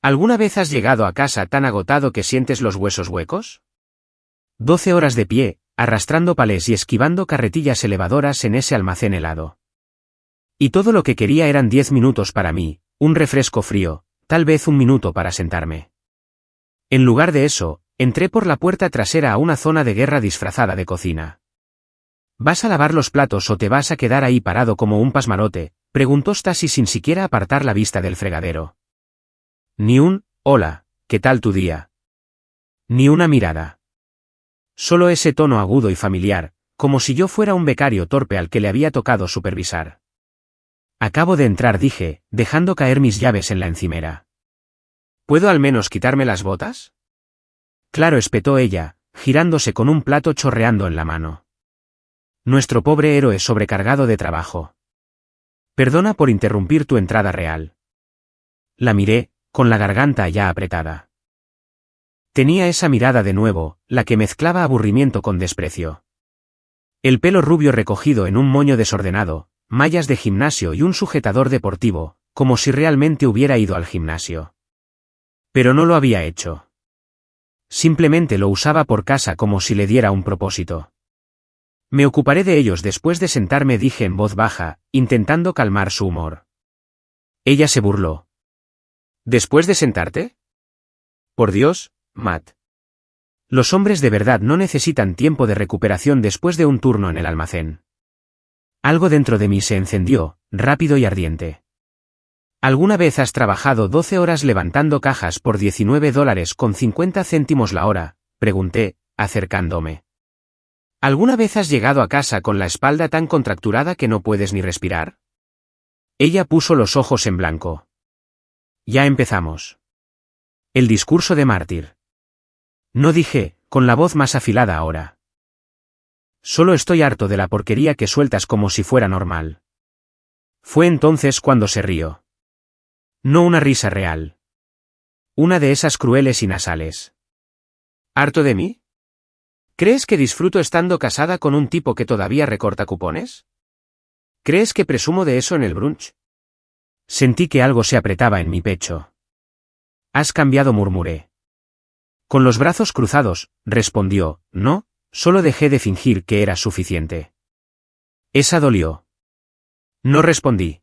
¿Alguna vez has llegado a casa tan agotado que sientes los huesos huecos? 12 horas de pie, arrastrando palés y esquivando carretillas elevadoras en ese almacén helado. Y todo lo que quería eran 10 minutos para mí, un refresco frío, tal vez un minuto para sentarme. En lugar de eso, entré por la puerta trasera a una zona de guerra disfrazada de cocina. ¿Vas a lavar los platos o te vas a quedar ahí parado como un pasmarote?, preguntó Stasi sin siquiera apartar la vista del fregadero. Ni un, hola, ¿qué tal tu día? Ni una mirada. Solo ese tono agudo y familiar, como si yo fuera un becario torpe al que le había tocado supervisar. Acabo de entrar, dije, dejando caer mis llaves en la encimera. ¿Puedo al menos quitarme las botas? Claro, espetó ella, girándose con un plato chorreando en la mano. Nuestro pobre héroe sobrecargado de trabajo. Perdona por interrumpir tu entrada real. La miré, con la garganta ya apretada. Tenía esa mirada de nuevo, la que mezclaba aburrimiento con desprecio. El pelo rubio recogido en un moño desordenado, mallas de gimnasio y un sujetador deportivo, como si realmente hubiera ido al gimnasio. Pero no lo había hecho. Simplemente lo usaba por casa como si le diera un propósito. Me ocuparé de ellos después de sentarme, dije en voz baja, intentando calmar su humor. Ella se burló. ¿Después de sentarte? Por Dios, Matt. Los hombres de verdad no necesitan tiempo de recuperación después de un turno en el almacén. Algo dentro de mí se encendió, rápido y ardiente. ¿Alguna vez has trabajado 12 horas levantando cajas por $19.50 la hora?, pregunté, acercándome. ¿Alguna vez has llegado a casa con la espalda tan contracturada que no puedes ni respirar? Ella puso los ojos en blanco. Ya empezamos. El discurso de mártir. No, dije, con la voz más afilada ahora. Solo estoy harto de la porquería que sueltas como si fuera normal. Fue entonces cuando se rió. No una risa real. Una de esas crueles y nasales. ¿Harto de mí? ¿Crees que disfruto estando casada con un tipo que todavía recorta cupones? ¿Crees que presumo de eso en el brunch? Sentí que algo se apretaba en mi pecho. Has cambiado, murmuré. Con los brazos cruzados, respondió, no, solo dejé de fingir que era suficiente. Esa dolió. No respondí.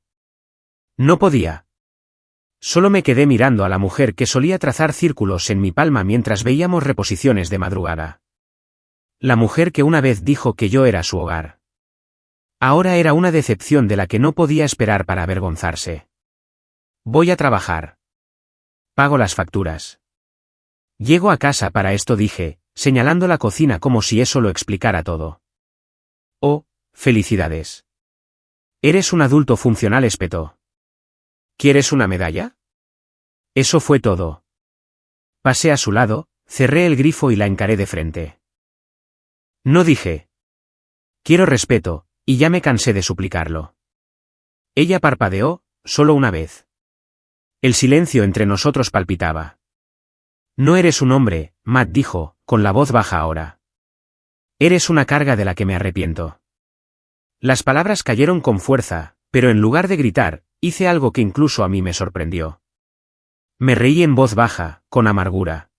No podía. Solo me quedé mirando a la mujer que solía trazar círculos en mi palma mientras veíamos reposiciones de madrugada. La mujer que una vez dijo que yo era su hogar. Ahora era una decepción de la que no podía esperar para avergonzarse. Voy a trabajar. Pago las facturas. Llego a casa para esto, dije, señalando la cocina como si eso lo explicara todo. Oh, felicidades. Eres un adulto funcional, espetó. ¿Quieres una medalla? Eso fue todo. Pasé a su lado, cerré el grifo y la encaré de frente. No, dije. Quiero respeto, y ya me cansé de suplicarlo. Ella parpadeó, solo una vez. El silencio entre nosotros palpitaba. No eres un hombre, Matt dijo, con la voz baja ahora. Eres una carga de la que me arrepiento. Las palabras cayeron con fuerza, pero en lugar de gritar, hice algo que incluso a mí me sorprendió. Me reí en voz baja, con amargura.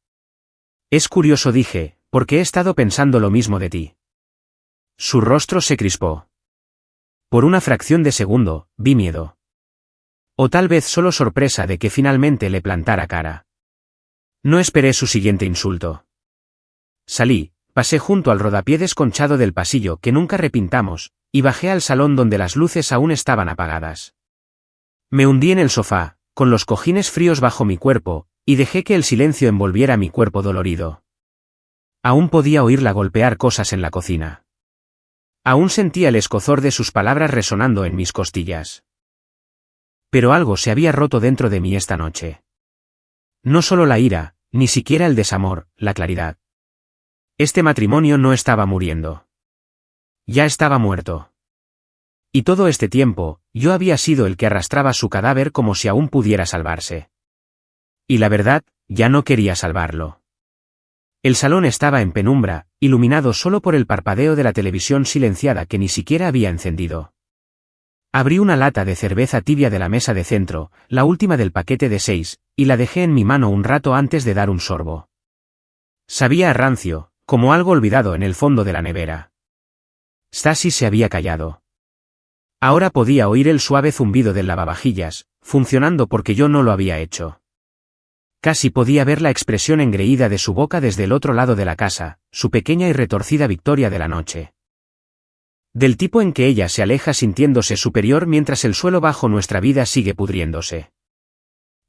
Es curioso, dije, porque he estado pensando lo mismo de ti. Su rostro se crispó. Por una fracción de segundo, vi miedo. O tal vez solo sorpresa de que finalmente le plantara cara. No esperé su siguiente insulto. Salí, pasé junto al rodapié desconchado del pasillo que nunca repintamos, y bajé al salón donde las luces aún estaban apagadas. Me hundí en el sofá, con los cojines fríos bajo mi cuerpo, y dejé que el silencio envolviera mi cuerpo dolorido. Aún podía oírla golpear cosas en la cocina. Aún sentía el escozor de sus palabras resonando en mis costillas. Pero algo se había roto dentro de mí esta noche. No solo la ira, ni siquiera el desamor, la claridad. Este matrimonio no estaba muriendo. Ya estaba muerto. Y todo este tiempo, yo había sido el que arrastraba su cadáver como si aún pudiera salvarse. Y la verdad, ya no quería salvarlo. El salón estaba en penumbra, iluminado solo por el parpadeo de la televisión silenciada que ni siquiera había encendido. Abrí una lata de cerveza tibia de la mesa de centro, la última del paquete de 6, y la dejé en mi mano un rato antes de dar un sorbo. Sabía a rancio, como algo olvidado en el fondo de la nevera. Stacy se había callado. Ahora podía oír el suave zumbido del lavavajillas, funcionando porque yo no lo había hecho. Casi podía ver la expresión engreída de su boca desde el otro lado de la casa, su pequeña y retorcida victoria de la noche. Del tipo en que ella se aleja sintiéndose superior mientras el suelo bajo nuestra vida sigue pudriéndose.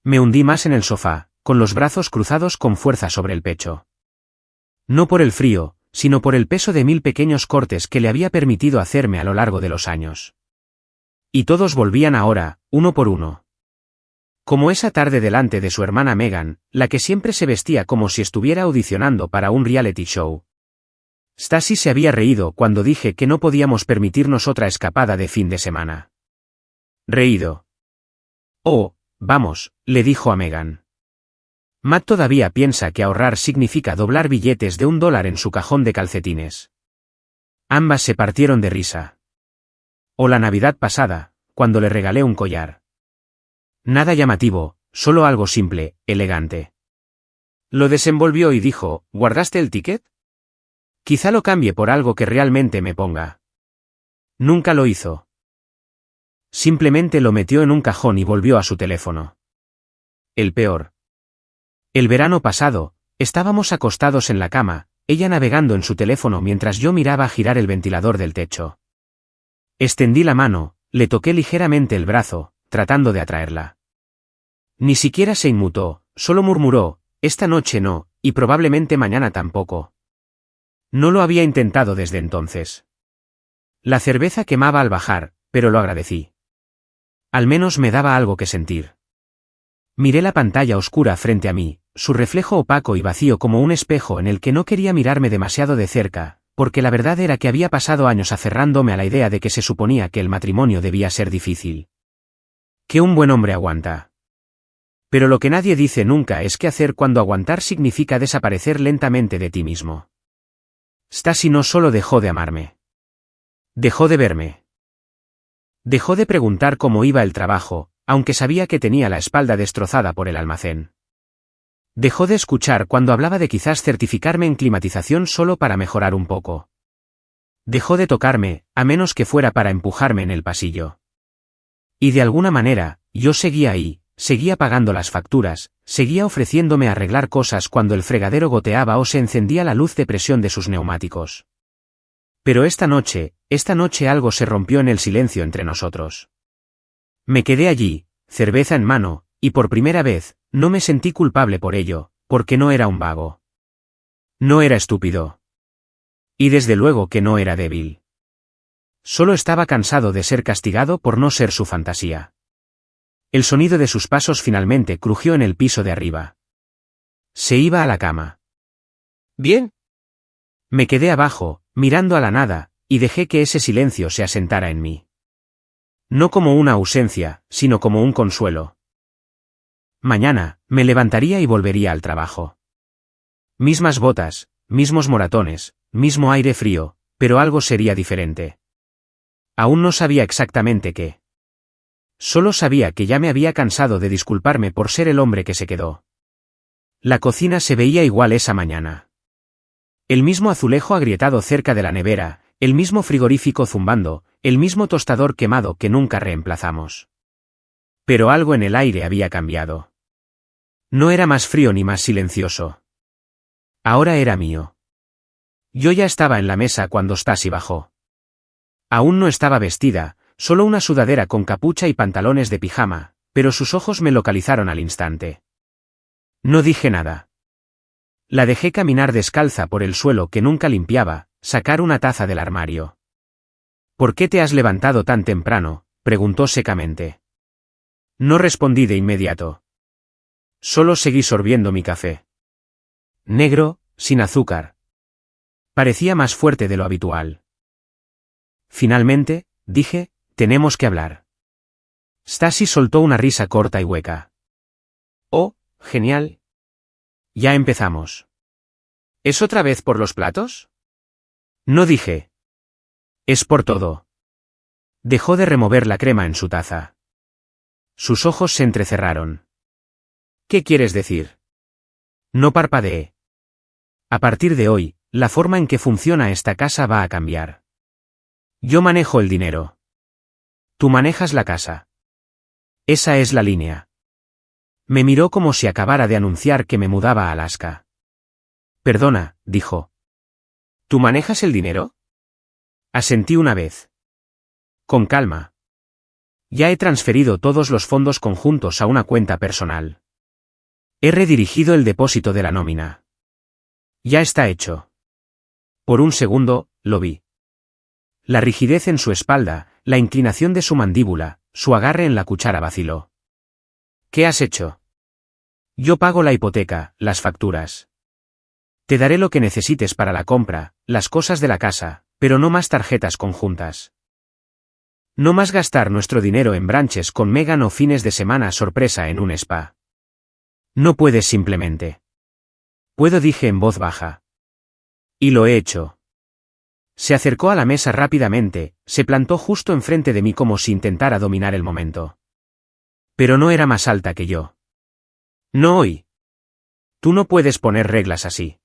Me hundí más en el sofá, con los brazos cruzados con fuerza sobre el pecho. No por el frío, sino por el peso de 1000 pequeños cortes que le había permitido hacerme a lo largo de los años. Y todos volvían ahora, uno por uno. Como esa tarde delante de su hermana Megan, la que siempre se vestía como si estuviera audicionando para un reality show. Stacy se había reído cuando dije que no podíamos permitirnos otra escapada de fin de semana. Reído. Oh, vamos, le dijo a Megan. Matt todavía piensa que ahorrar significa doblar billetes de $1 en su cajón de calcetines. Ambas se partieron de risa. O la Navidad pasada, cuando le regalé un collar. Nada llamativo, solo algo simple, elegante. Lo desenvolvió y dijo, ¿guardaste el ticket? Quizá lo cambie por algo que realmente me ponga. Nunca lo hizo. Simplemente lo metió en un cajón y volvió a su teléfono. El peor. El verano pasado, estábamos acostados en la cama, ella navegando en su teléfono mientras yo miraba girar el ventilador del techo. Extendí la mano, le toqué ligeramente el brazo, tratando de atraerla. Ni siquiera se inmutó, solo murmuró, esta noche no, y probablemente mañana tampoco. No lo había intentado desde entonces. La cerveza quemaba al bajar, pero lo agradecí. Al menos me daba algo que sentir. Miré la pantalla oscura frente a mí, su reflejo opaco y vacío como un espejo en el que no quería mirarme demasiado de cerca, porque la verdad era que había pasado años aferrándome a la idea de que se suponía que el matrimonio debía ser difícil. Que un buen hombre aguanta. Pero lo que nadie dice nunca es qué hacer cuando aguantar significa desaparecer lentamente de ti mismo. Stacy no solo dejó de amarme. Dejó de verme. Dejó de preguntar cómo iba el trabajo, aunque sabía que tenía la espalda destrozada por el almacén. Dejó de escuchar cuando hablaba de quizás certificarme en climatización solo para mejorar un poco. Dejó de tocarme, a menos que fuera para empujarme en el pasillo. Y de alguna manera, yo seguía ahí, seguía pagando las facturas, seguía ofreciéndome arreglar cosas cuando el fregadero goteaba o se encendía la luz de presión de sus neumáticos. Pero esta noche algo se rompió en el silencio entre nosotros. Me quedé allí, cerveza en mano, y por primera vez, no me sentí culpable por ello, porque no era un vago. No era estúpido. Y desde luego que no era débil. Solo estaba cansado de ser castigado por no ser su fantasía. El sonido de sus pasos finalmente crujió en el piso de arriba. Se iba a la cama. ¿Bien? Me quedé abajo, mirando a la nada, y dejé que ese silencio se asentara en mí. No como una ausencia, sino como un consuelo. Mañana, me levantaría y volvería al trabajo. Mismas botas, mismos moratones, mismo aire frío, pero algo sería diferente. Aún no sabía exactamente qué. Solo sabía que ya me había cansado de disculparme por ser el hombre que se quedó. La cocina se veía igual esa mañana. El mismo azulejo agrietado cerca de la nevera, el mismo frigorífico zumbando, el mismo tostador quemado que nunca reemplazamos. Pero algo en el aire había cambiado. No era más frío ni más silencioso. Ahora era mío. Yo ya estaba en la mesa cuando Stacy bajó. Aún no estaba vestida, solo una sudadera con capucha y pantalones de pijama, pero sus ojos me localizaron al instante. No dije nada. La dejé caminar descalza por el suelo que nunca limpiaba, sacar una taza del armario. ¿Por qué te has levantado tan temprano?, preguntó secamente. No respondí de inmediato. Solo seguí sorbiendo mi café. Negro, sin azúcar. Parecía más fuerte de lo habitual. Finalmente, dije, tenemos que hablar. Stacy soltó una risa corta y hueca. Oh, genial. Ya empezamos. ¿Es otra vez por los platos? No dije. Es por todo. Dejó de remover la crema en su taza. Sus ojos se entrecerraron. ¿Qué quieres decir? No parpadeé. A partir de hoy, la forma en que funciona esta casa va a cambiar. Yo manejo el dinero. Tú manejas la casa. Esa es la línea. Me miró como si acabara de anunciar que me mudaba a Alaska. Perdona, dijo. ¿Tú manejas el dinero? Asentí una vez. Con calma. Ya he transferido todos los fondos conjuntos a una cuenta personal. He redirigido el depósito de la nómina. Ya está hecho. Por un segundo, lo vi. La rigidez en su espalda, la inclinación de su mandíbula, su agarre en la cuchara vaciló. ¿Qué has hecho? Yo pago la hipoteca, las facturas. Te daré lo que necesites para la compra, las cosas de la casa, pero no más tarjetas conjuntas. No más gastar nuestro dinero en brunches con Megan o fines de semana sorpresa en un spa. No puedes simplemente. Puedo, dije en voz baja. Y lo he hecho. Se acercó a la mesa rápidamente, se plantó justo enfrente de mí como si intentara dominar el momento. Pero no era más alta que yo. No hoy. Tú no puedes poner reglas así.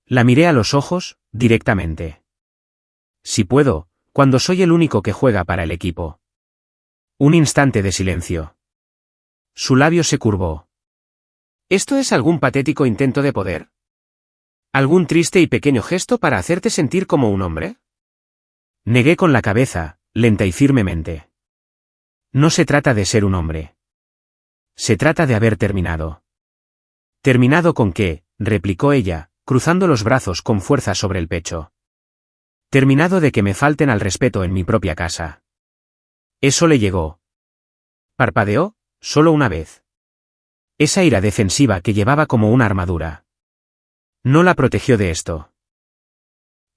La miré a los ojos, directamente. Si puedo, cuando soy el único que juega para el equipo. Un instante de silencio. Su labio se curvó. ¿Esto es algún patético intento de poder? ¿Algún triste y pequeño gesto para hacerte sentir como un hombre? Negué con la cabeza, lenta y firmemente. No se trata de ser un hombre. Se trata de haber terminado. ¿Terminado con qué?, replicó ella, cruzando los brazos con fuerza sobre el pecho. Terminado de que me falten al respeto en mi propia casa. Eso le llegó. Parpadeó, solo una vez. Esa ira defensiva que llevaba como una armadura. No la protegió de esto.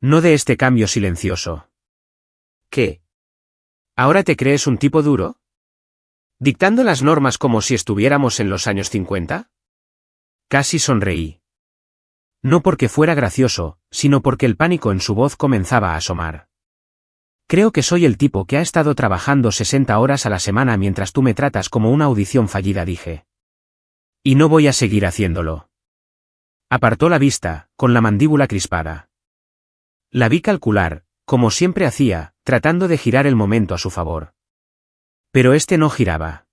No de este cambio silencioso. ¿Qué? ¿Ahora te crees un tipo duro? ¿Dictando las normas como si estuviéramos en los años 50? Casi sonreí. No porque fuera gracioso, sino porque el pánico en su voz comenzaba a asomar. Creo que soy el tipo que ha estado trabajando 60 horas a la semana mientras tú me tratas como una audición fallida, dije. Y no voy a seguir haciéndolo. Apartó la vista, con la mandíbula crispada. La vi calcular, como siempre hacía, tratando de girar el momento a su favor. Pero este no giraba.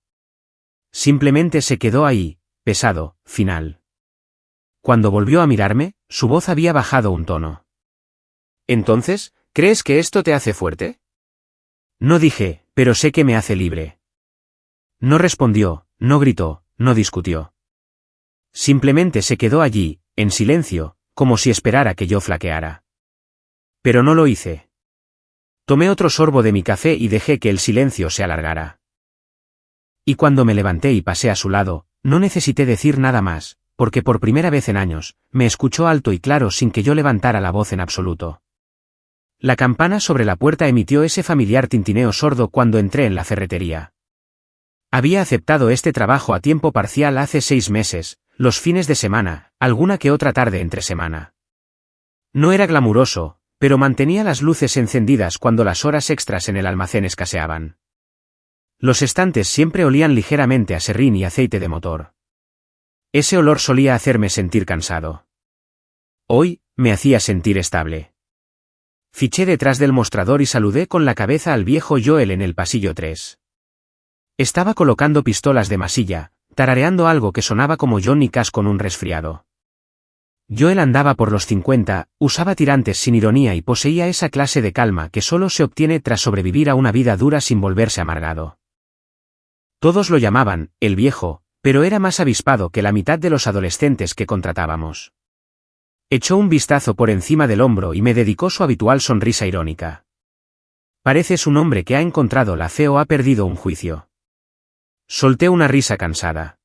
Simplemente se quedó ahí, pesado, final. Cuando volvió a mirarme, su voz había bajado un tono. ¿Entonces, crees que esto te hace fuerte? No dije, pero sé que me hace libre. No respondió, no gritó, no discutió. Simplemente se quedó allí, en silencio, como si esperara que yo flaqueara. Pero no lo hice. Tomé otro sorbo de mi café y dejé que el silencio se alargara. Y cuando me levanté y pasé a su lado, no necesité decir nada más, porque por primera vez en años, me escuchó alto y claro sin que yo levantara la voz en absoluto. La campana sobre la puerta emitió ese familiar tintineo sordo cuando entré en la ferretería. Había aceptado este trabajo a tiempo parcial hace 6 meses, los fines de semana, alguna que otra tarde entre semana. No era glamuroso, pero mantenía las luces encendidas cuando las horas extras en el almacén escaseaban. Los estantes siempre olían ligeramente a serrín y aceite de motor. Ese olor solía hacerme sentir cansado. Hoy, me hacía sentir estable. Fiché detrás del mostrador y saludé con la cabeza al viejo Joel en el pasillo 3. Estaba colocando pistolas de masilla, tarareando algo que sonaba como Johnny Cash con un resfriado. Joel andaba por los 50, usaba tirantes sin ironía y poseía esa clase de calma que solo se obtiene tras sobrevivir a una vida dura sin volverse amargado. Todos lo llamaban, el viejo, pero era más avispado que la mitad de los adolescentes que contratábamos. Echó un vistazo por encima del hombro y me dedicó su habitual sonrisa irónica. Pareces un hombre que ha encontrado la fe o ha perdido un juicio. Solté una risa cansada.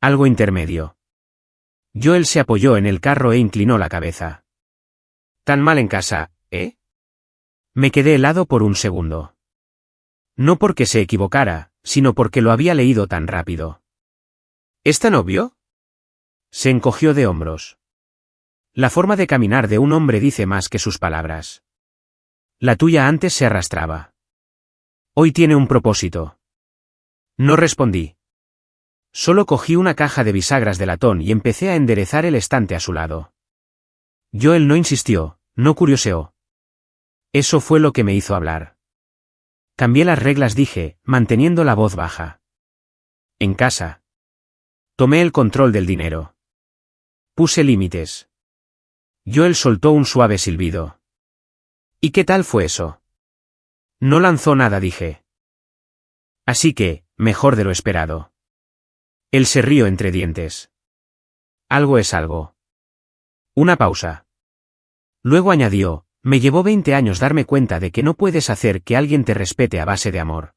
Algo intermedio. Joel se apoyó en el carro e inclinó la cabeza. ¿Tan mal en casa, eh? Me quedé helado por un segundo. No porque se equivocara, sino porque lo había leído tan rápido. ¿Es tan obvio? Se encogió de hombros. La forma de caminar de un hombre dice más que sus palabras. La tuya antes se arrastraba. Hoy tiene un propósito. No respondí. Solo cogí una caja de bisagras de latón y empecé a enderezar el estante a su lado. Joel no insistió, no curioseó. Eso fue lo que me hizo hablar. Cambié las reglas, dije, manteniendo la voz baja. En casa. Tomé el control del dinero. Puse límites. Joel soltó un suave silbido. ¿Y qué tal fue eso? No lanzó nada, dije. Así que, mejor de lo esperado. Él se rió entre dientes. Algo es algo. Una pausa. Luego añadió, me llevó 20 años darme cuenta de que no puedes hacer que alguien te respete a base de amor.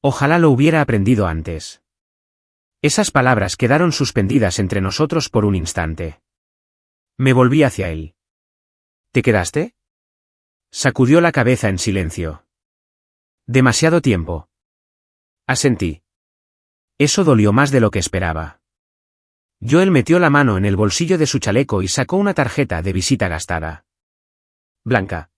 Ojalá lo hubiera aprendido antes. Esas palabras quedaron suspendidas entre nosotros por un instante. Me volví hacia él. ¿Te quedaste? Sacudió la cabeza en silencio. Demasiado tiempo. Asentí. Eso dolió más de lo que esperaba. Joel metió la mano en el bolsillo de su chaleco y sacó una tarjeta de visita gastada. Blanca.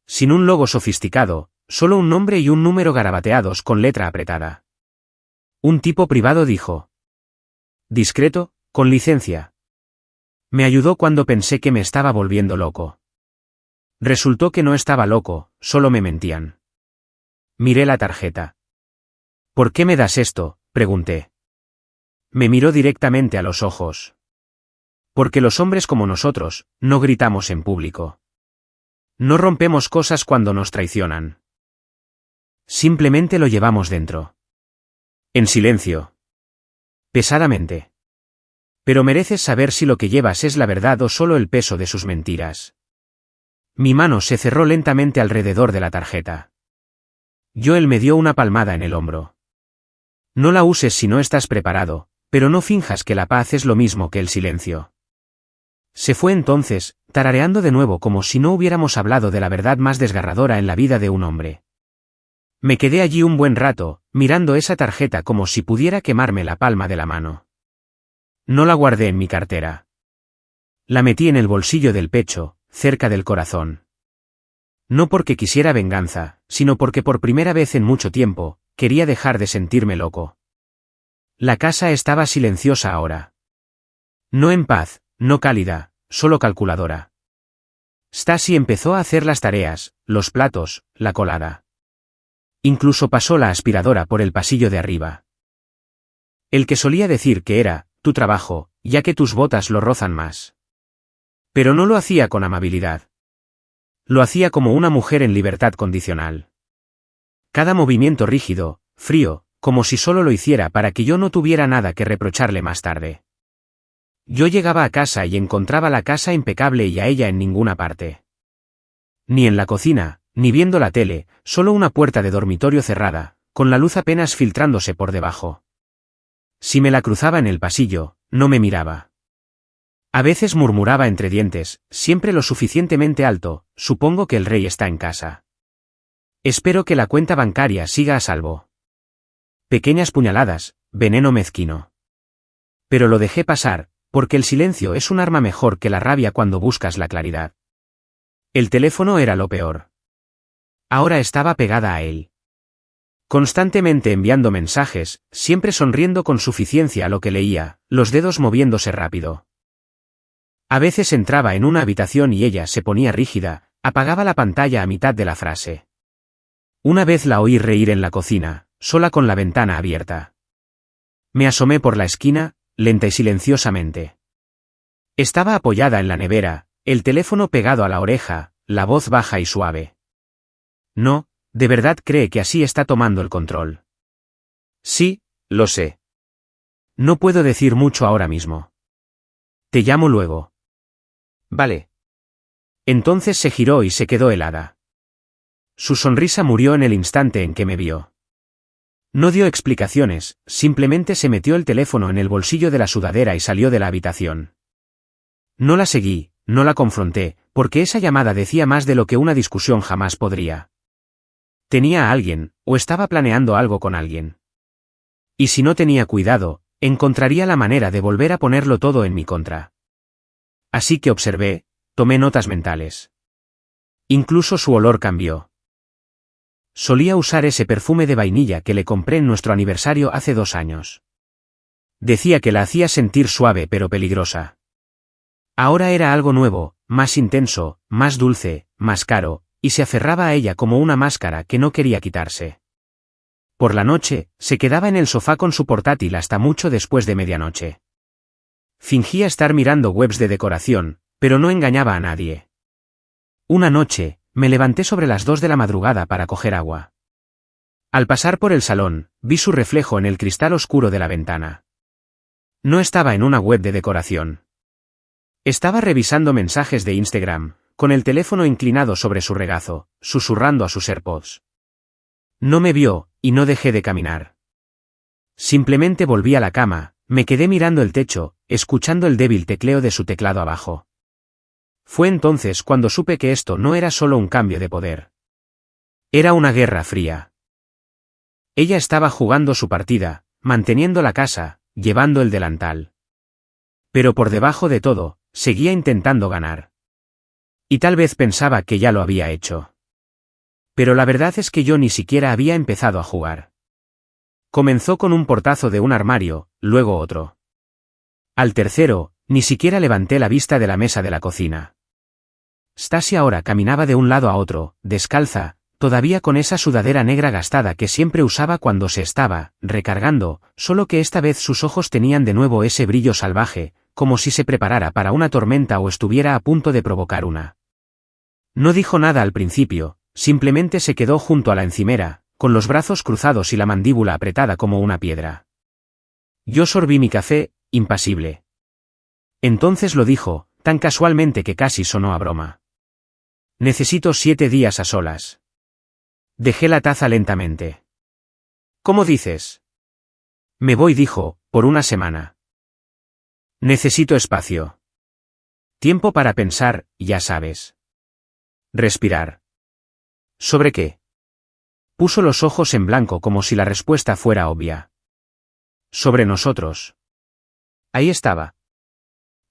Sin un logo sofisticado, solo un nombre y un número garabateados con letra apretada. Un tipo privado, dijo. Discreto, con licencia. Me ayudó cuando pensé que me estaba volviendo loco. Resultó que no estaba loco, solo me mentían. Miré la tarjeta. ¿Por qué me das esto?, pregunté. Me miró directamente a los ojos. Porque los hombres como nosotros, no gritamos en público. No rompemos cosas cuando nos traicionan. Simplemente lo llevamos dentro. En silencio. Pesadamente. Pero mereces saber si lo que llevas es la verdad o solo el peso de sus mentiras. Mi mano se cerró lentamente alrededor de la tarjeta. Joel me dio una palmada en el hombro. No la uses si no estás preparado, pero no finjas que la paz es lo mismo que el silencio. Se fue entonces, tarareando de nuevo como si no hubiéramos hablado de la verdad más desgarradora en la vida de un hombre. Me quedé allí un buen rato, mirando esa tarjeta como si pudiera quemarme la palma de la mano. No la guardé en mi cartera. La metí en el bolsillo del pecho, cerca del corazón. No porque quisiera venganza, sino porque por primera vez en mucho tiempo, quería dejar de sentirme loco. La casa estaba silenciosa ahora. No en paz, no cálida, solo calculadora. Stasi empezó a hacer las tareas, los platos, la colada. Incluso pasó la aspiradora por el pasillo de arriba. El que solía decir que era tu trabajo, ya que tus botas lo rozan más. Pero no lo hacía con amabilidad. Lo hacía como una mujer en libertad condicional. Cada movimiento rígido, frío, como si solo lo hiciera para que yo no tuviera nada que reprocharle más tarde. Yo llegaba a casa y encontraba la casa impecable y a ella en ninguna parte. Ni en la cocina, ni viendo la tele, solo una puerta de dormitorio cerrada, con la luz apenas filtrándose por debajo. Si me la cruzaba en el pasillo, no me miraba. A veces murmuraba entre dientes, siempre lo suficientemente alto, supongo que el rey está en casa. Espero que la cuenta bancaria siga a salvo. Pequeñas puñaladas, veneno mezquino. Pero lo dejé pasar, porque el silencio es un arma mejor que la rabia cuando buscas la claridad. El teléfono era lo peor. Ahora estaba pegada a él. Constantemente enviando mensajes, siempre sonriendo con suficiencia a lo que leía, los dedos moviéndose rápido. A veces entraba en una habitación y ella se ponía rígida, apagaba la pantalla a mitad de la frase. Una vez la oí reír en la cocina, sola con la ventana abierta. Me asomé por la esquina, lenta y silenciosamente. Estaba apoyada en la nevera, el teléfono pegado a la oreja, la voz baja y suave. No, ¿de verdad cree que así está tomando el control? Sí, lo sé. No puedo decir mucho ahora mismo. Te llamo luego. Vale. Entonces se giró y se quedó helada. Su sonrisa murió en el instante en que me vio. No dio explicaciones, simplemente se metió el teléfono en el bolsillo de la sudadera y salió de la habitación. No la seguí, no la confronté, porque esa llamada decía más de lo que una discusión jamás podría. Tenía a alguien, o estaba planeando algo con alguien. Y si no tenía cuidado, encontraría la manera de volver a ponerlo todo en mi contra. Así que observé, tomé notas mentales. Incluso su olor cambió. Solía usar ese perfume de vainilla que le compré en nuestro aniversario hace 2 años. Decía que la hacía sentir suave pero peligrosa. Ahora era algo nuevo, más intenso, más dulce, más caro, y se aferraba a ella como una máscara que no quería quitarse. Por la noche, se quedaba en el sofá con su portátil hasta mucho después de medianoche. Fingía estar mirando webs de decoración, pero no engañaba a nadie. Una noche, me levanté sobre las 2 de la madrugada para coger agua. Al pasar por el salón, vi su reflejo en el cristal oscuro de la ventana. No estaba en una web de decoración. Estaba revisando mensajes de Instagram, con el teléfono inclinado sobre su regazo, susurrando a sus AirPods. No me vio, y no dejé de caminar. Simplemente volví a la cama, me quedé mirando el techo, escuchando el débil tecleo de su teclado abajo. Fue entonces cuando supe que esto no era solo un cambio de poder. Era una guerra fría. Ella estaba jugando su partida, manteniendo la casa, llevando el delantal. Pero por debajo de todo, seguía intentando ganar. Y tal vez pensaba que ya lo había hecho. Pero la verdad es que yo ni siquiera había empezado a jugar. Comenzó con un portazo de un armario, luego otro. Al tercero, ni siquiera levanté la vista de la mesa de la cocina. Stacy ahora caminaba de un lado a otro, descalza, todavía con esa sudadera negra gastada que siempre usaba cuando se estaba recargando, solo que esta vez sus ojos tenían de nuevo ese brillo salvaje, como si se preparara para una tormenta o estuviera a punto de provocar una. No dijo nada al principio, simplemente se quedó junto a la encimera, con los brazos cruzados y la mandíbula apretada como una piedra. Yo sorbí mi café, impasible. Entonces lo dijo, tan casualmente que casi sonó a broma. Necesito 7 días a solas. Dejé la taza lentamente. ¿Cómo dices? Me voy, dijo, por una semana. Necesito espacio. Tiempo para pensar, ya sabes. Respirar. ¿Sobre qué? Puso los ojos en blanco como si la respuesta fuera obvia. Sobre nosotros. Ahí estaba.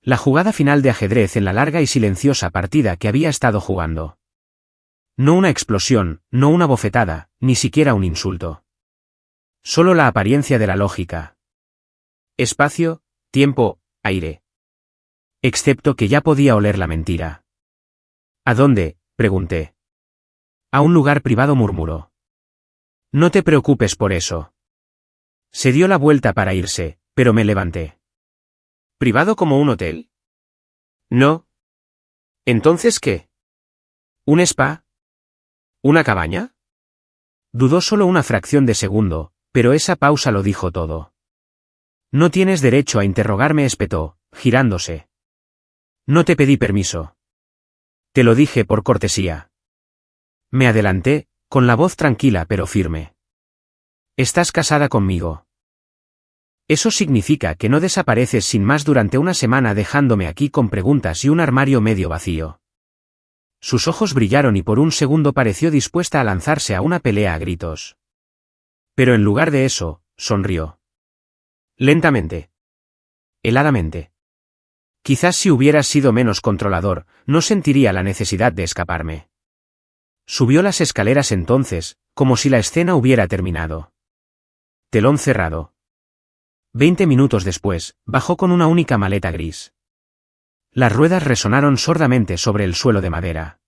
La jugada final de ajedrez en la larga y silenciosa partida que había estado jugando. No una explosión, no una bofetada, ni siquiera un insulto. Solo la apariencia de la lógica. Espacio, tiempo, aire. Excepto que ya podía oler la mentira. ¿A dónde?, pregunté. A un lugar privado, murmuró. No te preocupes por eso. Se dio la vuelta para irse, pero me levanté. ¿Privado como un hotel? No. ¿Entonces qué? ¿Un spa? ¿Una cabaña? Dudó solo una fracción de segundo, pero esa pausa lo dijo todo. No tienes derecho a interrogarme, espetó, girándose. No te pedí permiso. Te lo dije por cortesía. Me adelanté, con la voz tranquila pero firme. ¿Estás casada conmigo? Eso significa que no desapareces sin más durante una semana dejándome aquí con preguntas y un armario medio vacío. Sus ojos brillaron y por un segundo pareció dispuesta a lanzarse a una pelea a gritos. Pero en lugar de eso, sonrió. Lentamente. Heladamente. Quizás si hubieras sido menos controlador, no sentiría la necesidad de escaparme. Subió las escaleras entonces, como si la escena hubiera terminado. Telón cerrado. 20 minutos después, bajó con una única maleta gris. Las ruedas resonaron sordamente sobre el suelo de madera.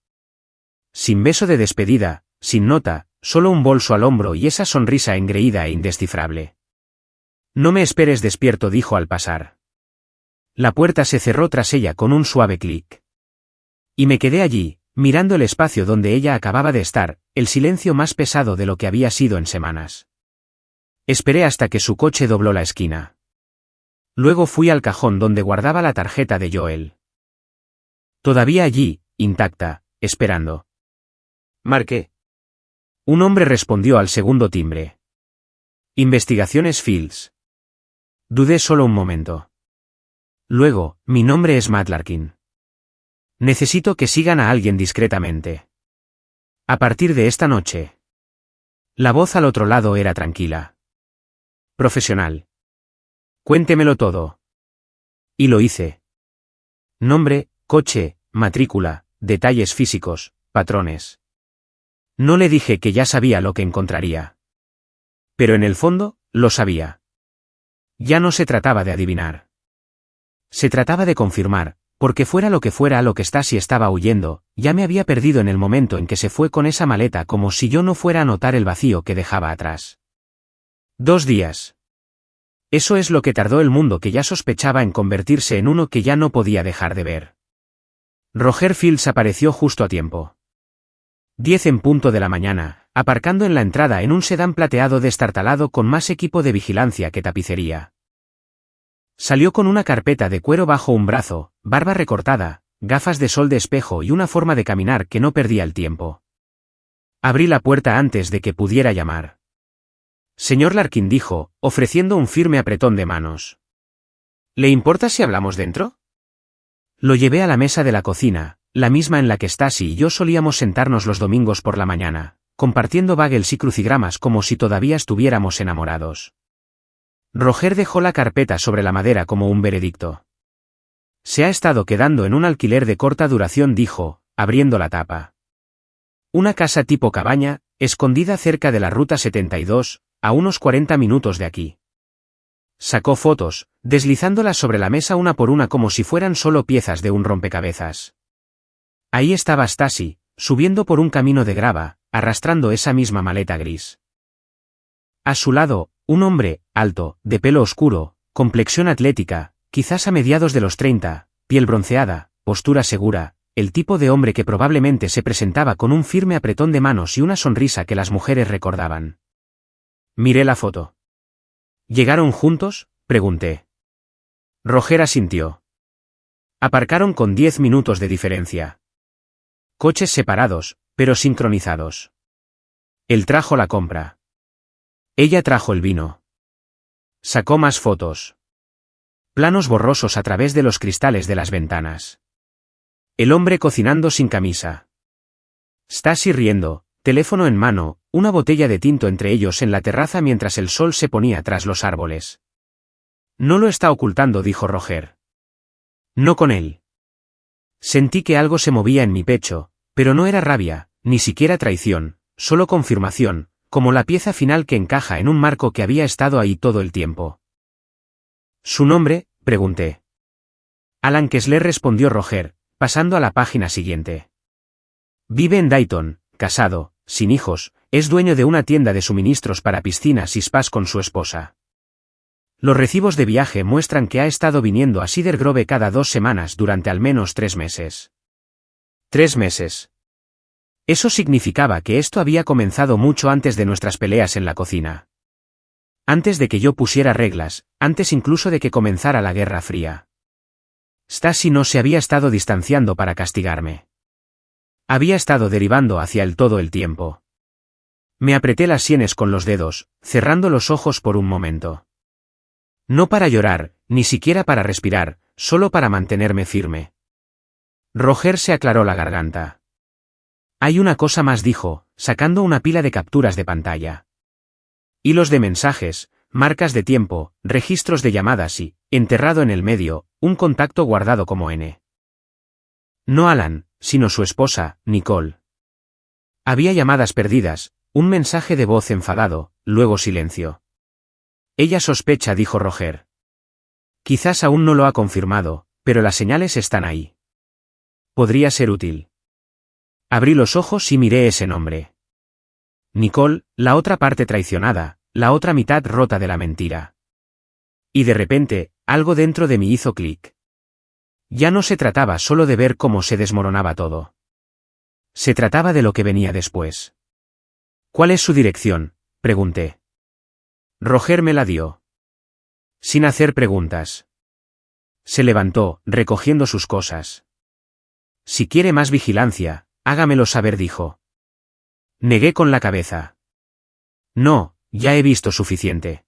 Sin beso de despedida, sin nota, solo un bolso al hombro y esa sonrisa engreída e indescifrable. No me esperes despierto, dijo al pasar. La puerta se cerró tras ella con un suave clic. Y me quedé allí, mirando el espacio donde ella acababa de estar, el silencio más pesado de lo que había sido en semanas. Esperé hasta que su coche dobló la esquina. Luego fui al cajón donde guardaba la tarjeta de Joel. Todavía allí, intacta, esperando. Marqué. Un hombre respondió al segundo timbre. Investigaciones Fields. Dudé solo un momento. Luego, mi nombre es Matt Larkin. Necesito que sigan a alguien discretamente. A partir de esta noche. La voz al otro lado era tranquila. Profesional. Cuéntemelo todo. Y lo hice. Nombre, coche, matrícula, detalles físicos, patrones. No le dije que ya sabía lo que encontraría. Pero en el fondo, lo sabía. Ya no se trataba de adivinar. Se trataba de confirmar, porque fuera lo que fuera a lo que Stasi estaba huyendo, ya me había perdido en el momento en que se fue con esa maleta como si yo no fuera a notar el vacío que dejaba atrás. 2 días. Eso es lo que tardó el mundo que ya sospechaba en convertirse en uno que ya no podía dejar de ver. Roger Fields apareció justo a tiempo. 10 en punto de la mañana, aparcando en la entrada en un sedán plateado destartalado con más equipo de vigilancia que tapicería. Salió con una carpeta de cuero bajo un brazo, barba recortada, gafas de sol de espejo y una forma de caminar que no perdía el tiempo. Abrí la puerta antes de que pudiera llamar. Señor Larkin dijo, ofreciendo un firme apretón de manos. ¿Le importa si hablamos dentro? Lo llevé a la mesa de la cocina, la misma en la que Stasi y yo solíamos sentarnos los domingos por la mañana, compartiendo bagels y crucigramas como si todavía estuviéramos enamorados. Roger dejó la carpeta sobre la madera como un veredicto. Se ha estado quedando en un alquiler de corta duración, dijo, abriendo la tapa. Una casa tipo cabaña, escondida cerca de la ruta 72, a unos 40 minutos de aquí. Sacó fotos, deslizándolas sobre la mesa una por una como si fueran solo piezas de un rompecabezas. Ahí estaba Stasi, subiendo por un camino de grava, arrastrando esa misma maleta gris. A su lado, un hombre, alto, de pelo oscuro, complexión atlética, quizás a mediados de los 30, piel bronceada, postura segura, el tipo de hombre que probablemente se presentaba con un firme apretón de manos y una sonrisa que las mujeres recordaban. Miré la foto. ¿Llegaron juntos?, pregunté. Roger asintió. Aparcaron con 10 minutos de diferencia. Coches separados, pero sincronizados. Él trajo la compra. Ella trajo el vino. Sacó más fotos. Planos borrosos a través de los cristales de las ventanas. El hombre cocinando sin camisa. Stasi riendo, teléfono en mano, una botella de tinto entre ellos en la terraza mientras el sol se ponía tras los árboles. No lo está ocultando, dijo Roger. No con él. Sentí que algo se movía en mi pecho, pero no era rabia, ni siquiera traición, solo confirmación, como la pieza final que encaja en un marco que había estado ahí todo el tiempo. ¿Su nombre?, pregunté. Alan Kessler, respondió Roger, pasando a la página siguiente. Vive en Dayton, casado, sin hijos, es dueño de una tienda de suministros para piscinas y spas con su esposa. Los recibos de viaje muestran que ha estado viniendo a Cedar Grove cada 2 semanas durante al menos 3 meses. 3 meses. Eso significaba que esto había comenzado mucho antes de nuestras peleas en la cocina. Antes de que yo pusiera reglas, antes incluso de que comenzara la Guerra Fría. Stasi no se había estado distanciando para castigarme. Había estado derivando hacia él todo el tiempo. Me apreté las sienes con los dedos, cerrando los ojos por un momento. No para llorar, ni siquiera para respirar, solo para mantenerme firme. Roger se aclaró la garganta. Hay una cosa más, dijo, sacando una pila de capturas de pantalla. Hilos de mensajes, marcas de tiempo, registros de llamadas y, enterrado en el medio, un contacto guardado como N. No Alan, sino su esposa, Nicole. Había llamadas perdidas, un mensaje de voz enfadado, luego silencio. Ella sospecha, dijo Roger. Quizás aún no lo ha confirmado, pero las señales están ahí. Podría ser útil. Abrí los ojos y miré ese nombre. Nicole, la otra parte traicionada, la otra mitad rota de la mentira. Y de repente, algo dentro de mí hizo clic. Ya no se trataba solo de ver cómo se desmoronaba todo. Se trataba de lo que venía después. ¿Cuál es su dirección?, pregunté. Roger me la dio. Sin hacer preguntas. Se levantó, recogiendo sus cosas. Si quiere más vigilancia, hágamelo saber, dijo. Negué con la cabeza. No, ya he visto suficiente.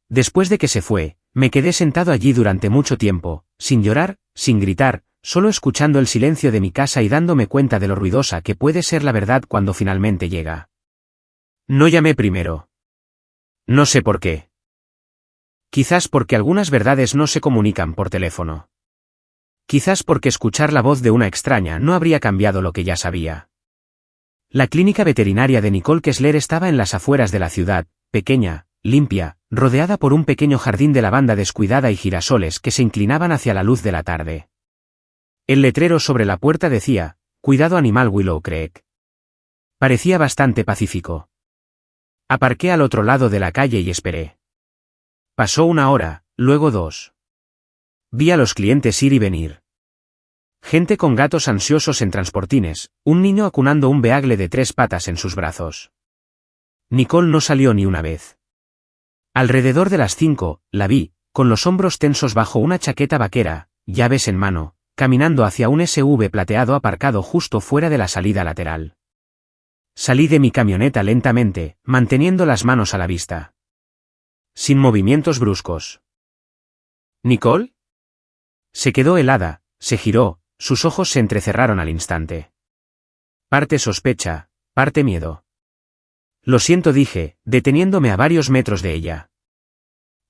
Después de que se fue, me quedé sentado allí durante mucho tiempo, sin llorar, sin gritar, solo escuchando el silencio de mi casa y dándome cuenta de lo ruidosa que puede ser la verdad cuando finalmente llega. No llamé primero. No sé por qué. Quizás porque algunas verdades no se comunican por teléfono. Quizás porque escuchar la voz de una extraña no habría cambiado lo que ya sabía. La clínica veterinaria de Nicole Kessler estaba en las afueras de la ciudad, pequeña, limpia, rodeada por un pequeño jardín de lavanda descuidada y girasoles que se inclinaban hacia la luz de la tarde. El letrero sobre la puerta decía, «Cuidado animal Willow Creek». Parecía bastante pacífico. Aparqué al otro lado de la calle y esperé. Pasó 1 hora, luego 2. Vi a los clientes ir y venir. Gente con gatos ansiosos en transportines, un niño acunando un beagle de 3 patas en sus brazos. Nicole no salió ni una vez. Alrededor de las 5, la vi, con los hombros tensos bajo una chaqueta vaquera, llaves en mano, caminando hacia un SUV plateado aparcado justo fuera de la salida lateral. Salí de mi camioneta lentamente, manteniendo las manos a la vista. Sin movimientos bruscos. ¿Nicole? Se quedó helada, se giró, sus ojos se entrecerraron al instante. Parte sospecha, parte miedo. Lo siento, dije, deteniéndome a varios metros de ella.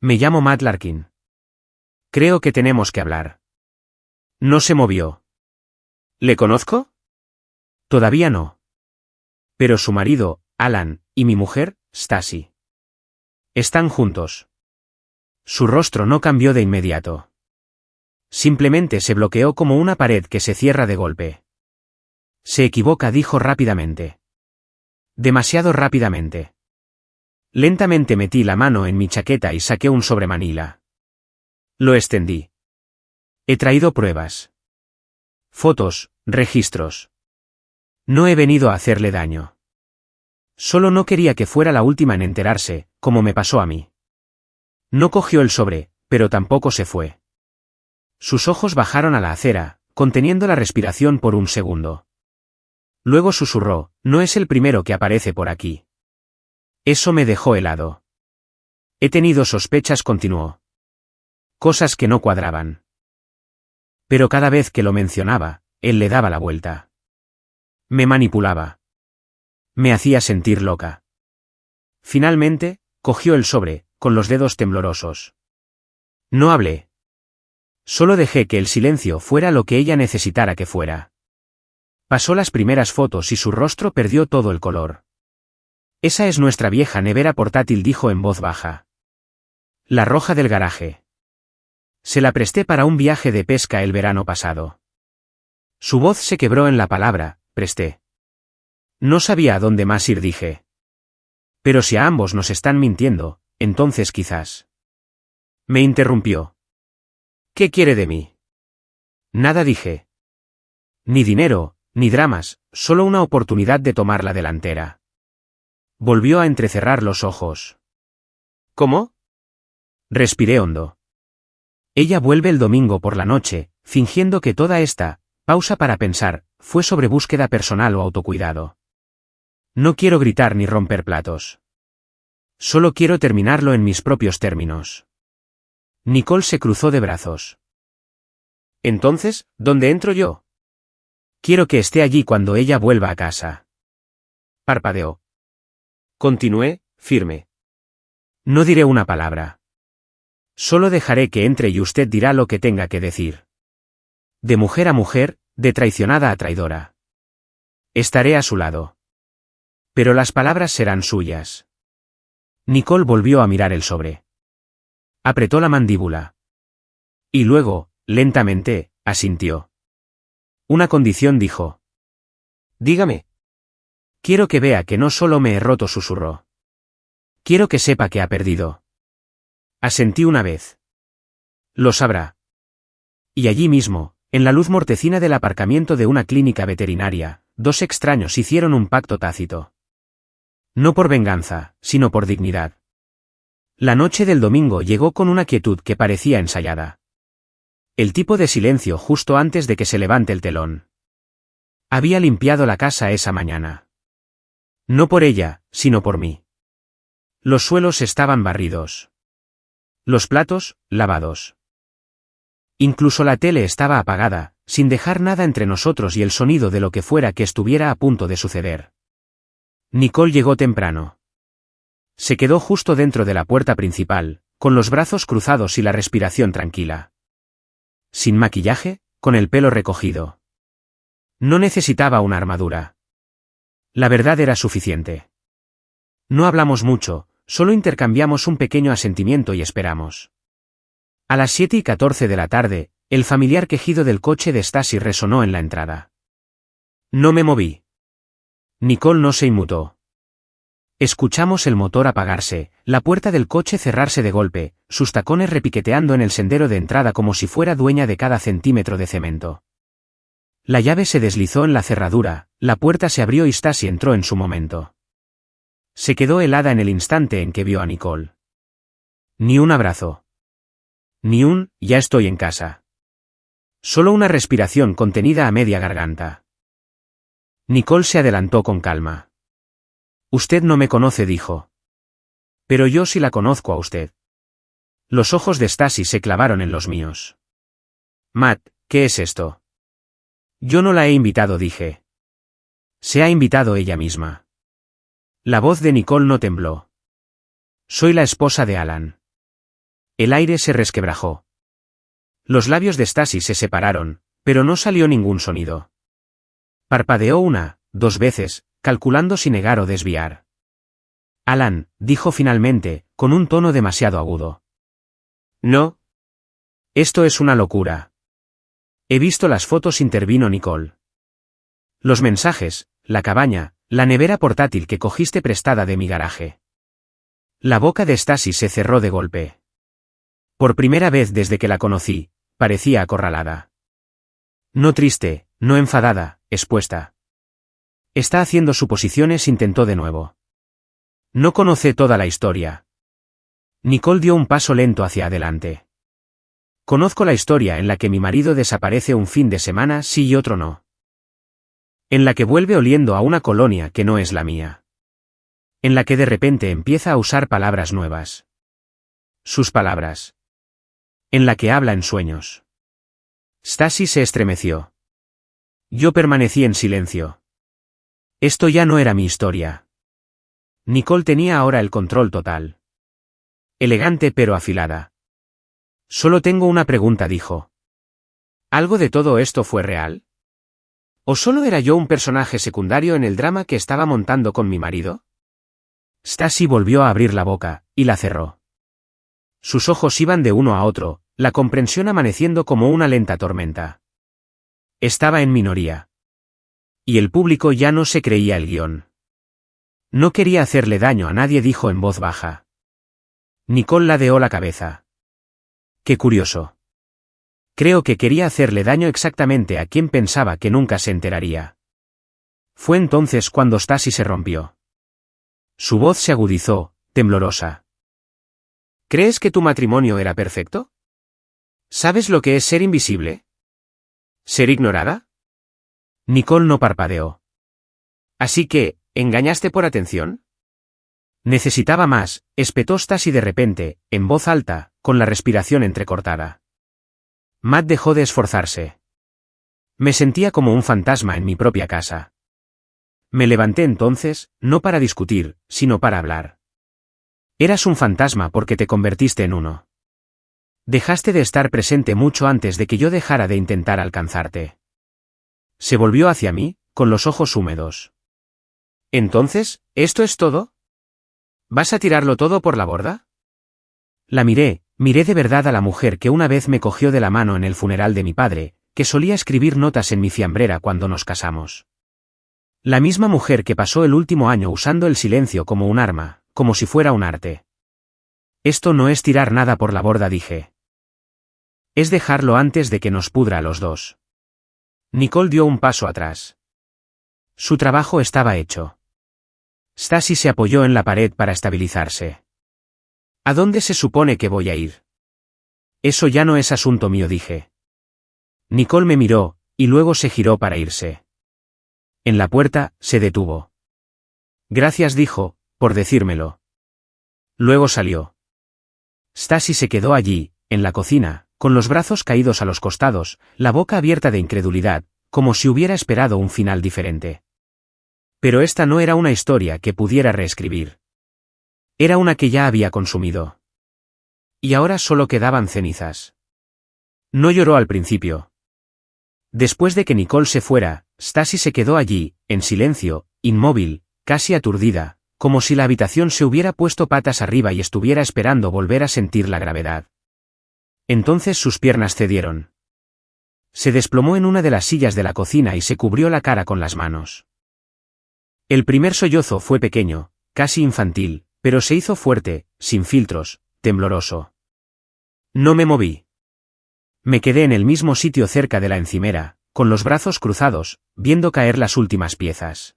Me llamo Matt Larkin. Creo que tenemos que hablar. No se movió. ¿Le conozco? Todavía no. Pero su marido, Alan, y mi mujer, Stacy. Están juntos. Su rostro no cambió de inmediato. Simplemente se bloqueó como una pared que se cierra de golpe. Se equivoca, dijo rápidamente. Demasiado rápidamente. Lentamente metí la mano en mi chaqueta y saqué un sobremanila. Lo extendí. He traído pruebas. Fotos, registros. No he venido a hacerle daño. Solo no quería que fuera la última en enterarse, como me pasó a mí. No cogió el sobre, pero tampoco se fue. Sus ojos bajaron a la acera, conteniendo la respiración por un segundo. Luego susurró, no es el primero que aparece por aquí. Eso me dejó helado. He tenido sospechas, continuó. Cosas que no cuadraban. Pero cada vez que lo mencionaba, él le daba la vuelta. Me manipulaba. Me hacía sentir loca. Finalmente, cogió el sobre, con los dedos temblorosos. No hablé. Solo dejé que el silencio fuera lo que ella necesitara que fuera. Pasó las primeras fotos y su rostro perdió todo el color. Esa es nuestra vieja nevera portátil, dijo en voz baja. La roja del garaje. Se la presté para un viaje de pesca el verano pasado. Su voz se quebró en la palabra, presté. No sabía a dónde más ir, dije. Pero si a ambos nos están mintiendo, entonces quizás. Me interrumpió. ¿Qué quiere de mí? Nada, dije. Ni dinero, ni dramas, solo una oportunidad de tomar la delantera. Volvió a entrecerrar los ojos. ¿Cómo? Respiré hondo. Ella vuelve el domingo por la noche, fingiendo que toda esta pausa para pensar fue sobre búsqueda personal o autocuidado. No quiero gritar ni romper platos. Solo quiero terminarlo en mis propios términos. Nicole se cruzó de brazos. Entonces, ¿dónde entro yo? Quiero que esté allí cuando ella vuelva a casa. Parpadeó. Continué, firme. No diré una palabra. Solo dejaré que entre y usted dirá lo que tenga que decir. De mujer a mujer, de traicionada a traidora. Estaré a su lado. Pero las palabras serán suyas. Nicole volvió a mirar el sobre. Apretó la mandíbula. Y luego, lentamente, asintió. Una condición, dijo. Dígame. Quiero que vea que no solo me he roto, susurró. Quiero que sepa que ha perdido. Asentí una vez. Lo sabrá. Y allí mismo, en la luz mortecina del aparcamiento de una clínica veterinaria, 2 extraños hicieron un pacto tácito. No por venganza, sino por dignidad. La noche del domingo llegó con una quietud que parecía ensayada. El tipo de silencio justo antes de que se levante el telón. Había limpiado la casa esa mañana. No por ella, sino por mí. Los suelos estaban barridos. Los platos, lavados. Incluso la tele estaba apagada, sin dejar nada entre nosotros y el sonido de lo que fuera que estuviera a punto de suceder. Nicole llegó temprano. Se quedó justo dentro de la puerta principal, con los brazos cruzados y la respiración tranquila. Sin maquillaje, con el pelo recogido. No necesitaba una armadura. La verdad era suficiente. No hablamos mucho, solo intercambiamos un pequeño asentimiento y esperamos. A las 7:14 de la tarde, el familiar quejido del coche de Stasi resonó en la entrada. No me moví. Nicole no se inmutó. Escuchamos el motor apagarse, la puerta del coche cerrarse de golpe, sus tacones repiqueteando en el sendero de entrada como si fuera dueña de cada centímetro de cemento. La llave se deslizó en la cerradura, la puerta se abrió y Stasi entró en su momento. Se quedó helada en el instante en que vio a Nicole. Ni un abrazo. Ni un, ya estoy en casa. Solo una respiración contenida a media garganta. Nicole se adelantó con calma. Usted no me conoce, dijo. Pero yo sí la conozco a usted. Los ojos de Stasi se clavaron en los míos. Matt, ¿qué es esto? Yo no la he invitado, dije. Se ha invitado ella misma. La voz de Nicole no tembló. Soy la esposa de Alan. El aire se resquebrajó. Los labios de Stasi se separaron, pero no salió ningún sonido. Parpadeó una, dos veces, calculando si negar o desviar. Alan, dijo finalmente, con un tono demasiado agudo. No. Esto es una locura. He visto las fotos, intervino Nicole. Los mensajes, la cabaña, la nevera portátil que cogiste prestada de mi garaje. La boca de Stasi se cerró de golpe. Por primera vez desde que la conocí, parecía acorralada. No triste, no enfadada, expuesta. Está haciendo suposiciones, intentó de nuevo. No conoce toda la historia. Nicole dio un paso lento hacia adelante. Conozco la historia en la que mi marido desaparece un fin de semana sí y otro no. En la que vuelve oliendo a una colonia que no es la mía. En la que de repente empieza a usar palabras nuevas. Sus palabras. En la que habla en sueños. Stasi se estremeció. Yo permanecí en silencio. Esto ya no era mi historia. Nicole tenía ahora el control total. Elegante pero afilada. Solo tengo una pregunta, dijo. ¿Algo de todo esto fue real? ¿O solo era yo un personaje secundario en el drama que estaba montando con mi marido? Stasi volvió a abrir la boca, y la cerró. Sus ojos iban de uno a otro, la comprensión amaneciendo como una lenta tormenta. Estaba en minoría. Y el público ya no se creía el guión. No quería hacerle daño a nadie, dijo en voz baja. Nicole ladeó la cabeza. Qué curioso. Creo que quería hacerle daño exactamente a quien pensaba que nunca se enteraría. Fue entonces cuando Stasi se rompió. Su voz se agudizó, temblorosa. ¿Crees que tu matrimonio era perfecto? ¿Sabes lo que es ser invisible? ¿Ser ignorada? Nicole no parpadeó. Así que, ¿engañaste por atención? Necesitaba más, espetó Stasi de repente, en voz alta, con la respiración entrecortada. Matt dejó de esforzarse. Me sentía como un fantasma en mi propia casa. Me levanté entonces, no para discutir, sino para hablar. Eras un fantasma porque te convertiste en uno. Dejaste de estar presente mucho antes de que yo dejara de intentar alcanzarte. Se volvió hacia mí, con los ojos húmedos. Entonces, ¿esto es todo? ¿Vas a tirarlo todo por la borda? La miré de verdad a la mujer que una vez me cogió de la mano en el funeral de mi padre, que solía escribir notas en mi fiambrera cuando nos casamos. La misma mujer que pasó el último año usando el silencio como un arma, como si fuera un arte. Esto no es tirar nada por la borda, dije. Es dejarlo antes de que nos pudra a los dos. Nicole dio un paso atrás. Su trabajo estaba hecho. Stasi se apoyó en la pared para estabilizarse. ¿A dónde se supone que voy a ir? Eso ya no es asunto mío, dije. Nicole me miró, y luego se giró para irse. En la puerta, se detuvo. Gracias, dijo, por decírmelo. Luego salió. Stasi se quedó allí, en la cocina, con los brazos caídos a los costados, la boca abierta de incredulidad, como si hubiera esperado un final diferente. Pero esta no era una historia que pudiera reescribir. Era una que ya había consumido. Y ahora solo quedaban cenizas. No lloró al principio. Después de que Nicole se fuera, Stasi se quedó allí, en silencio, inmóvil, casi aturdida, como si la habitación se hubiera puesto patas arriba y estuviera esperando volver a sentir la gravedad. Entonces sus piernas cedieron. Se desplomó en una de las sillas de la cocina y se cubrió la cara con las manos. El primer sollozo fue pequeño, casi infantil, pero se hizo fuerte, sin filtros, tembloroso. No me moví. Me quedé en el mismo sitio cerca de la encimera, con los brazos cruzados, viendo caer las últimas piezas.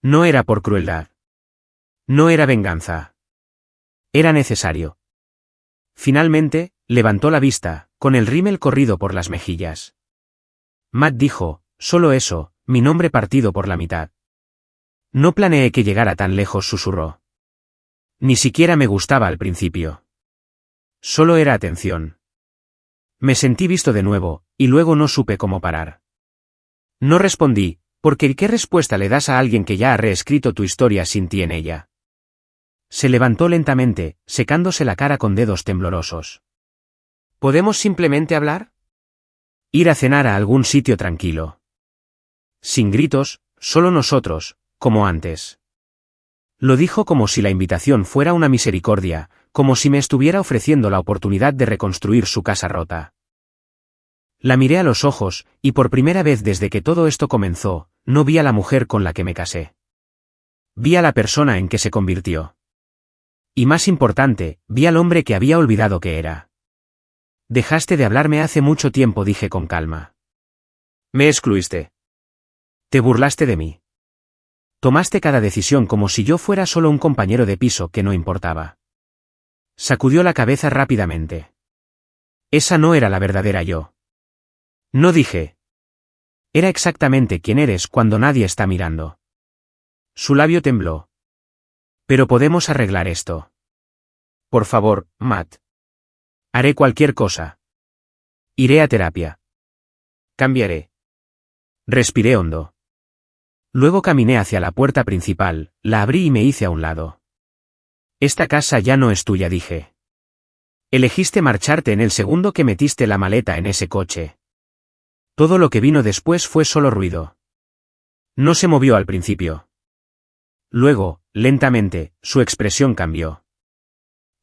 No era por crueldad. No era venganza. Era necesario. Finalmente, levantó la vista, con el rímel corrido por las mejillas. Matt dijo, solo eso, mi nombre partido por la mitad. No planeé que llegara tan lejos, susurró. Ni siquiera me gustaba al principio. Solo era atención. Me sentí visto de nuevo, y luego no supe cómo parar. No respondí, porque ¿qué respuesta le das a alguien que ya ha reescrito tu historia sin ti en ella? Se levantó lentamente, secándose la cara con dedos temblorosos. ¿Podemos simplemente hablar? Ir a cenar a algún sitio tranquilo. Sin gritos, solo nosotros, como antes. Lo dijo como si la invitación fuera una misericordia, como si me estuviera ofreciendo la oportunidad de reconstruir su casa rota. La miré a los ojos, y por primera vez desde que todo esto comenzó, no vi a la mujer con la que me casé. Vi a la persona en que se convirtió. Y más importante, vi al hombre que había olvidado que era. Dejaste de hablarme hace mucho tiempo, dije con calma. Me excluiste. Te burlaste de mí. Tomaste cada decisión como si yo fuera solo un compañero de piso que no importaba. Sacudió la cabeza rápidamente. Esa no era la verdadera yo. No dije. Era exactamente quien eres cuando nadie está mirando. Su labio tembló. Pero podemos arreglar esto. Por favor, Matt. Haré cualquier cosa. Iré a terapia. Cambiaré. Respiré hondo. Luego caminé hacia la puerta principal, la abrí y me hice a un lado. Esta casa ya no es tuya, dije. Elegiste marcharte en el segundo que metiste la maleta en ese coche. Todo lo que vino después fue solo ruido. No se movió al principio. Luego, lentamente, su expresión cambió.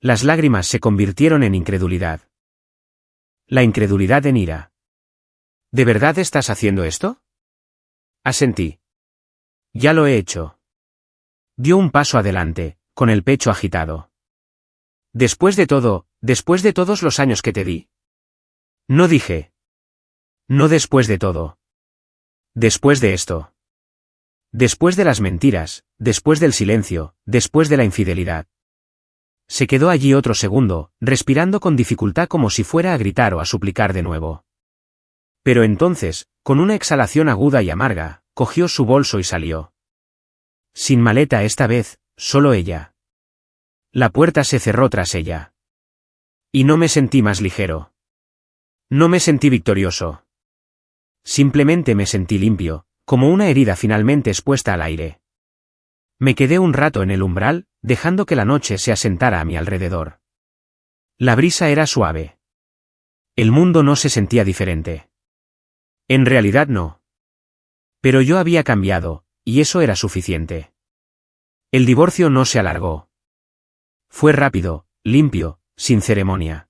Las lágrimas se convirtieron en incredulidad. La incredulidad en ira. ¿De verdad estás haciendo esto? Asentí. Ya lo he hecho. Dio un paso adelante, con el pecho agitado. Después de todo, después de todos los años que te di. No dije. No después de todo. Después de esto. Después de las mentiras, después del silencio, después de la infidelidad. Se quedó allí otro segundo, respirando con dificultad como si fuera a gritar o a suplicar de nuevo. Pero entonces, con una exhalación aguda y amarga, cogió su bolso y salió. Sin maleta esta vez, solo ella. La puerta se cerró tras ella. Y no me sentí más ligero. No me sentí victorioso. Simplemente me sentí limpio, como una herida finalmente expuesta al aire. Me quedé un rato en el umbral, dejando que la noche se asentara a mi alrededor. La brisa era suave. El mundo no se sentía diferente. En realidad no. Pero yo había cambiado, y eso era suficiente. El divorcio no se alargó. Fue rápido, limpio, sin ceremonia.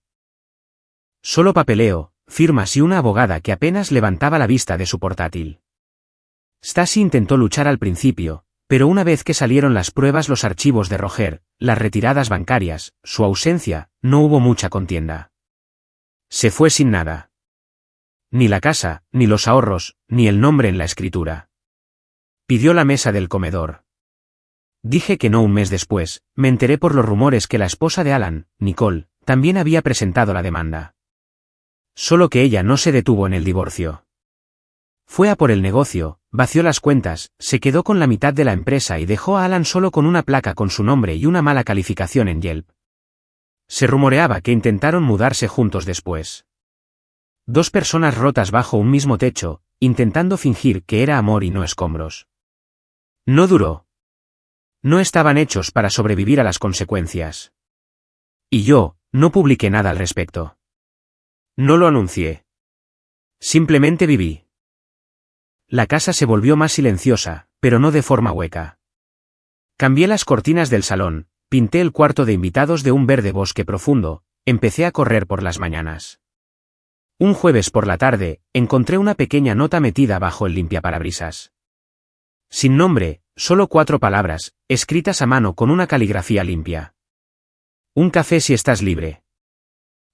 Solo papeleo, firmas y una abogada que apenas levantaba la vista de su portátil. Stasi intentó luchar al principio, pero una vez que salieron las pruebas, los archivos de Roger, las retiradas bancarias, su ausencia, no hubo mucha contienda. Se fue sin nada. Ni la casa, ni los ahorros, ni el nombre en la escritura. Pidió la mesa del comedor. Dije que no. Un mes después, me enteré por los rumores que la esposa de Alan, Nicole, también había presentado la demanda. Solo que ella no se detuvo en el divorcio. Fue a por el negocio, vació las cuentas, se quedó con la mitad de la empresa y dejó a Alan solo con una placa con su nombre y una mala calificación en Yelp. Se rumoreaba que intentaron mudarse juntos después. Dos personas rotas bajo un mismo techo, intentando fingir que era amor y no escombros. No duró. No estaban hechos para sobrevivir a las consecuencias. Y yo, no publiqué nada al respecto. No lo anuncié. Simplemente viví. La casa se volvió más silenciosa, pero no de forma hueca. Cambié las cortinas del salón, pinté el cuarto de invitados de un verde bosque profundo, empecé a correr por las mañanas. Un jueves por la tarde, encontré una pequeña nota metida bajo el limpiaparabrisas. Sin nombre, solo 4 palabras, escritas a mano con una caligrafía limpia. Un café si estás libre.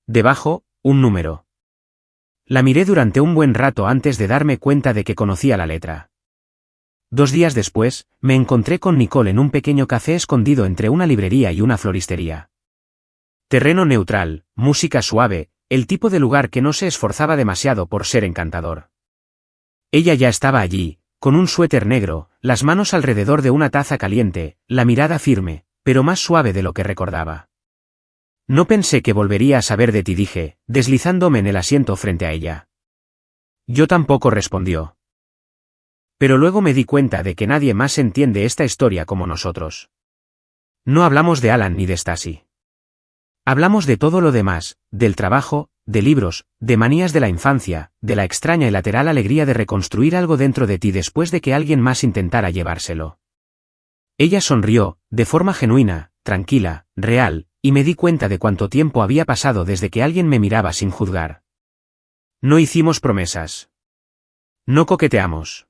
Debajo, un número. La miré durante un buen rato antes de darme cuenta de que conocía la letra. 2 días después, me encontré con Nicole en un pequeño café escondido entre una librería y una floristería. Terreno neutral, música suave, el tipo de lugar que no se esforzaba demasiado por ser encantador. Ella ya estaba allí, con un suéter negro, las manos alrededor de una taza caliente, la mirada firme, pero más suave de lo que recordaba. No pensé que volvería a saber de ti, dije, deslizándome en el asiento frente a ella. Yo tampoco, respondió. Pero luego me di cuenta de que nadie más entiende esta historia como nosotros. No hablamos de Alan ni de Stacy. Hablamos de todo lo demás, del trabajo, de libros, de manías de la infancia, de la extraña y lateral alegría de reconstruir algo dentro de ti después de que alguien más intentara llevárselo. Ella sonrió, de forma genuina, tranquila, real, y me di cuenta de cuánto tiempo había pasado desde que alguien me miraba sin juzgar. No hicimos promesas. No coqueteamos.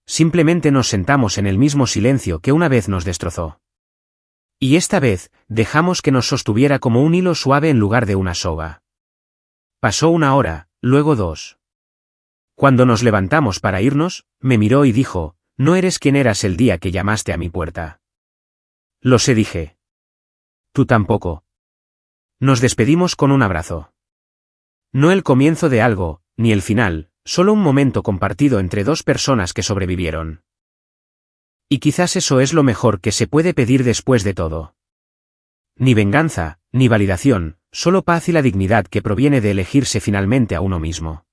Simplemente nos sentamos en el mismo silencio que una vez nos destrozó. Y esta vez, dejamos que nos sostuviera como un hilo suave en lugar de una soga. Pasó 1 hora, luego 2. Cuando nos levantamos para irnos, me miró y dijo, «No eres quien eras el día que llamaste a mi puerta». Lo sé, dije. Tú tampoco. Nos despedimos con un abrazo. No el comienzo de algo, ni el final, solo un momento compartido entre 2 personas que sobrevivieron. Y quizás eso es lo mejor que se puede pedir después de todo. Ni venganza, ni validación, solo paz y la dignidad que proviene de elegirse finalmente a uno mismo.